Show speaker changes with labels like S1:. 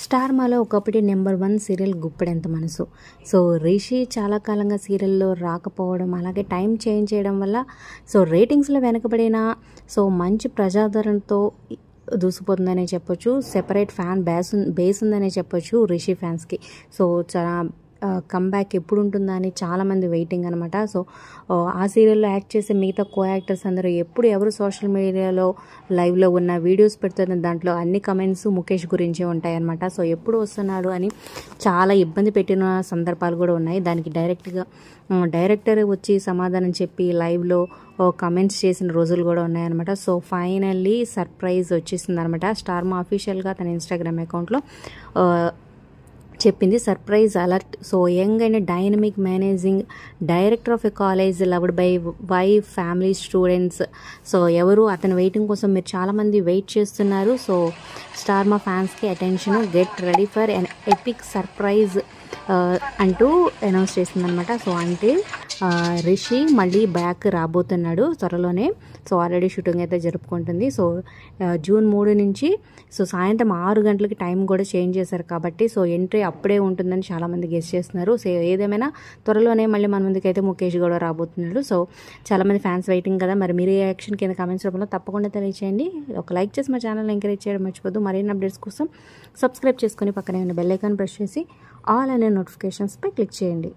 S1: Star మాలో ఒకప్పటి number 1 serial Guppedantha మనసు. సో రిషి చాలా కాలంగా సీరియల్లో రాకపోవడం, అలాగే టైం చేంజ్ చేయడం వల్ల సో రేటింగ్స్లో వెనకబడిన సో మంచి ప్రజాదరణతో దూసిపోతుందనే చెప్పొచ్చు. సెపరేట్ ఫ్యాన్ బేస్ ఉందనే చెప్పొచ్చు రిషి ఫ్యాన్స్కి. సో చాలా కమ్బ్యాక్ ఎప్పుడు ఉంటుందా అని చాలామంది వెయిటింగ్ అనమాట. సో ఆ సీరియల్లో యాక్ట్ చేసే మిగతా కో యాక్టర్స్ అందరూ ఎవరు సోషల్ మీడియాలో లైవ్లో ఉన్న వీడియోస్ పెడుతున్న దాంట్లో అన్ని కమెంట్స్ ముఖేష్ గురించే ఉంటాయన్నమాట. సో ఎప్పుడు వస్తున్నాడు అని చాలా ఇబ్బంది పెట్టిన సందర్భాలు కూడా ఉన్నాయి. దానికి డైరెక్టర్ వచ్చి సమాధానం చెప్పి లైవ్లో కమెంట్స్ చేసిన రోజులు కూడా ఉన్నాయన్నమాట. సో ఫైనల్లీ సర్ప్రైజ్ వచ్చేసింది అనమాట. స్టార్ మా అఫీషియల్గా తన ఇన్స్టాగ్రామ్ అకౌంట్లో చెప్పింది, surprise alert. So young and dynamic managing director of a college loved by wife family students. So ఎవరు అతని వెయిటింగ్ కోసం మీరు చాలామంది వెయిట్ చేస్తున్నారు. సో స్టార్ మా ఫ్యాన్స్కి attention, get ready for an epic surprise అంటూ అనౌన్స్ చేసిందనమాట. సో అంటే రిషి మళ్ళీ బ్యాక్ రాబోతున్నాడు త్వరలోనే. సో ఆల్రెడీ షూటింగ్ అయితే జరుపుకుంటుంది. సో జూన్ 3 నుంచి సో సాయంత్రం 6 గంటలకి టైం కూడా చేంజ్ చేశారు కాబట్టి సో ఎంట్రీ అప్పుడే ఉంటుందని చాలామంది గెస్ చేస్తున్నారు. సో ఏదేమైనా త్వరలోనే మళ్ళీ మన ముందుకు అయితే ముఖేష్ కూడా రాబోతున్నాడు. సో చాలామంది ఫ్యాన్స్ వెయిటింగ్ కదా. మరి మీ రియాక్షన్ కింద కామెంట్స్ రూపంలో తప్పకుండా తెలియచేయండి. ఒక లైక్ చేసి మా ఛానల్ ఎంకరేజ్ చేయడం మర్చిపోద్దు. మరిన్ని అప్డేట్స్ కోసం సబ్స్క్రైబ్ చేసుకొని పక్కనే ఉన్న బెల్ ఐకాన్ ప్రెస్ చేసి ఆల్ అనే నోటిఫికేషన్స్పై క్లిక్ చేయండి.